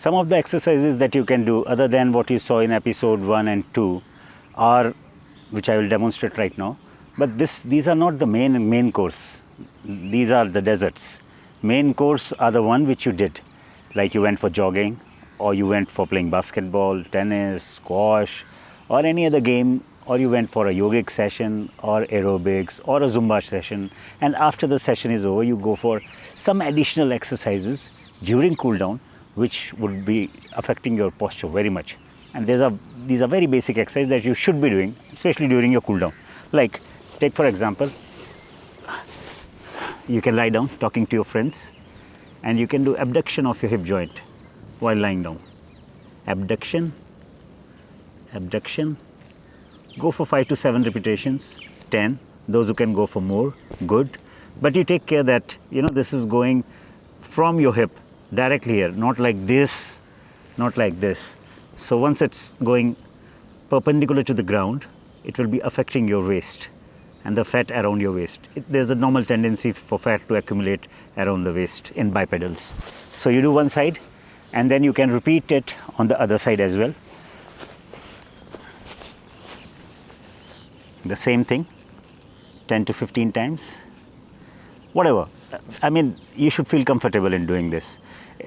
Some of the exercises that you can do other than what you saw in episode 1 and 2 are, which I will demonstrate right now, but these are not the main course. These are the deserts. Main course are the one which you did, like you went for jogging, or you went for playing basketball, tennis, squash, or any other game, or you went for a yogic session or aerobics or a Zumba session, and after the session is over you go for some additional exercises during cool down which would be affecting your posture very much. And these are very basic exercises that you should be doing, especially during your cool down. Like, take for example, you can lie down talking to your friends and you can do abduction of your hip joint while lying down. Abduction, abduction. Go for 5 to 7 repetitions, 10. Those who can go for more, good. But you take care that, this is going from your hip directly here, not like this, not like this. So once it's going perpendicular to the ground, it will be affecting your waist and the fat around your waist. There's a normal tendency for fat to accumulate around the waist in bipedals. So you do one side and then you can repeat it on the other side as well. The same thing, 10 to 15 times, whatever. I mean, you should feel comfortable in doing this.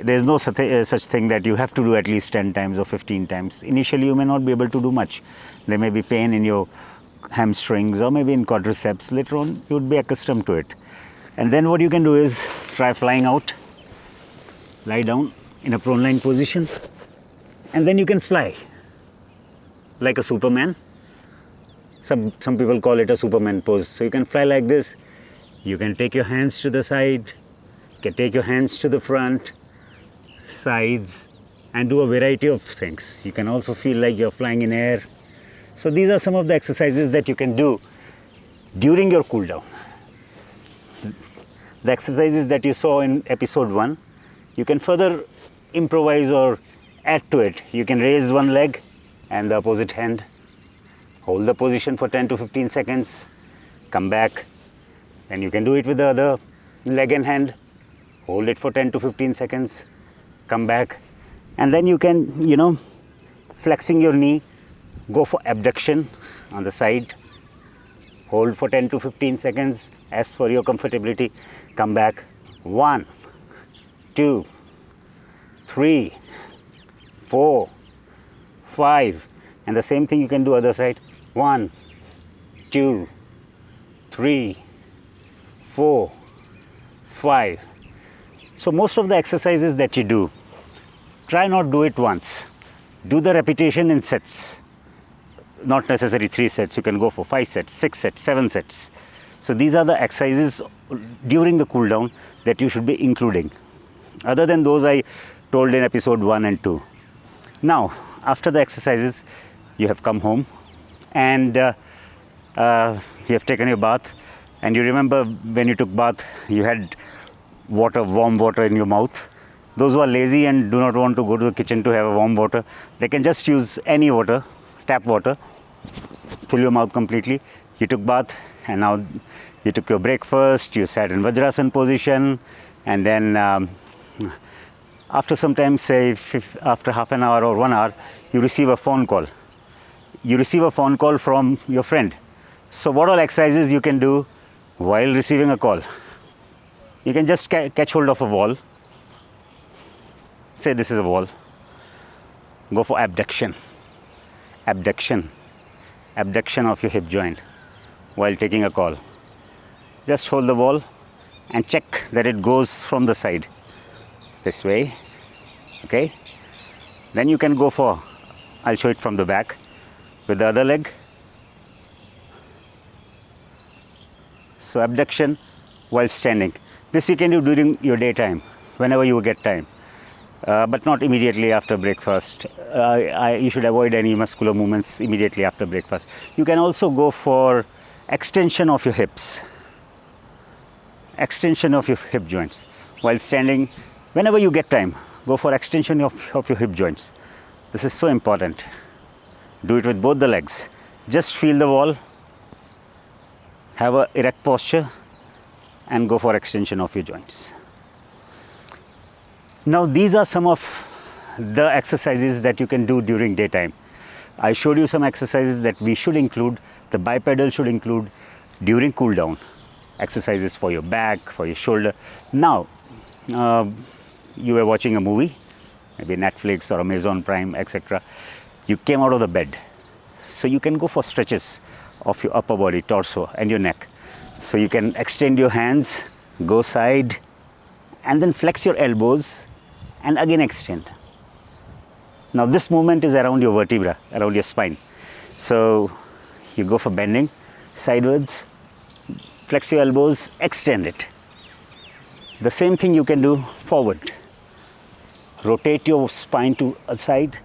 There's no such thing that you have to do at least 10 times or 15 times. Initially, you may not be able to do much. There may be pain in your hamstrings or maybe in quadriceps. Later on, you would be accustomed to it. And then what you can do is try flying out, lie down in a prone lying position, and then you can fly like a Superman. Some people call it a Superman pose. So you can fly like this. You can take your hands to the side, you can take your hands to the front, sides, and do a variety of things. You can also feel like you're flying in air. So these are some of the exercises that you can do during your cool down. The exercises that you saw in episode 1, you can further improvise or add to it. You can raise one leg and the opposite hand. Hold the position for 10 to 15 seconds, come back, and you can do it with the other leg and hand. Hold it for 10 to 15 seconds, come back, and then you can, flexing your knee, go for abduction on the side, hold for 10 to 15 seconds as for your comfortability, come back, 1, 2, 3, 4, 5, and the same thing you can do other side. 1, 2, 3, 4, 5. So most of the exercises that you do, try not do it once. Do the repetition in sets. Not necessarily 3 sets. You can go for 5 sets, 6 sets, 7 sets. So these are the exercises during the cool down that you should be including. Other than those I told in episode 1 and 2. Now, after the exercises, you have come home and you have taken your bath, and you remember when you took bath you had warm water in your mouth. Those who are lazy and do not want to go to the kitchen to have a warm water, they can just use any water, tap water, fill your mouth completely. You took bath and now you took your breakfast, you sat in Vajrasan position, and then after some time, say after half an hour or 1 hour, you receive a phone call. You receive a phone call from your friend. So what all exercises you can do while receiving a call? You can just catch hold of a wall. Say this is a wall. Go for abduction. Abduction. Abduction of your hip joint while taking a call. Just hold the wall and check that it goes from the side. This way. Okay. Then you can go for, I'll show it from the back, with the other leg. So abduction while standing. This you can do during your daytime, whenever you get time, but not immediately after breakfast. You should avoid any muscular movements immediately after breakfast. You can also go for extension of your hips, extension of your hip joints while standing. Whenever you get time, go for extension of your hip joints. This is so important. Do it with both the legs. Just feel the wall, have an erect posture, and go for extension of your joints. Now these are some of the exercises that you can do during daytime. I showed you some exercises that we should include, the bipedal should include during cool down. Exercises for your back, for your shoulder. Now, you were watching a movie, maybe Netflix or Amazon Prime, etc. You came out of the bed. So you can go for stretches of your upper body, torso and your neck. So you can extend your hands, go side, and then flex your elbows and again extend. Now this movement is around your vertebra, around your spine. So you go for bending sidewards, flex your elbows, extend it. The same thing you can do forward. Rotate your spine to a side,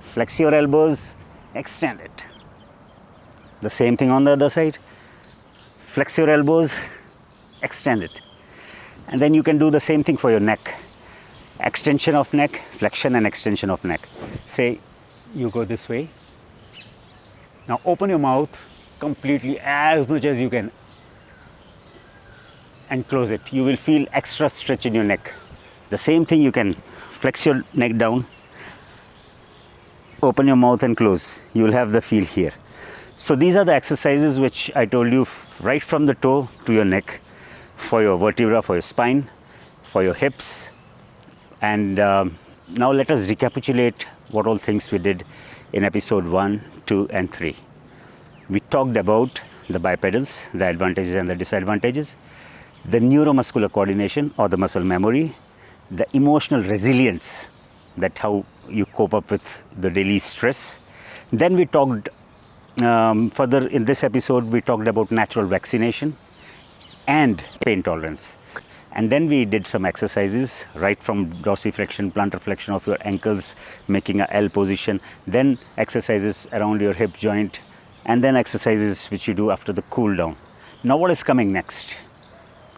flex your elbows, extend it. The same thing on the other side. Flex your elbows, extend it. And then you can do the same thing for your neck. Extension of neck, flexion and extension of neck. Say you go this way. Now open your mouth completely as much as you can and close it. You will feel extra stretch in your neck. The same thing, you can flex your neck down, open your mouth and close. You will have the feel here. So these are the exercises which I told you, right from the toe to your neck, for your vertebra, for your spine, for your hips. And now let us recapitulate what all things we did in episode 1, 2 and 3. We talked about the bipedals, the advantages and the disadvantages, the neuromuscular coordination or the muscle memory, the emotional resilience, that how you cope up with the daily stress. Then we talked further in this episode, we talked about natural vaccination and pain tolerance. And then we did some exercises right from dorsiflexion, plantar flexion of your ankles, making a L position, then exercises around your hip joint, and then exercises which you do after the cool down. Now what is coming next?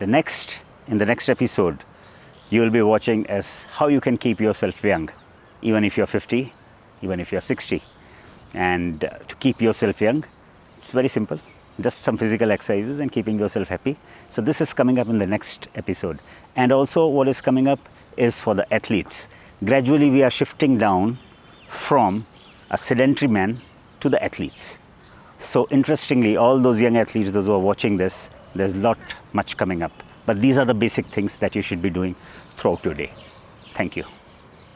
In the next episode, you will be watching as how you can keep yourself young, even if you're 50, even if you're 60. And to keep yourself young, it's very simple. Just some physical exercises and keeping yourself happy. So this is coming up in the next episode. And also what is coming up is for the athletes. Gradually we are shifting down from a sedentary man to the athletes. So interestingly, all those young athletes, those who are watching this, there's much coming up. But these are the basic things that you should be doing throughout your day. Thank you.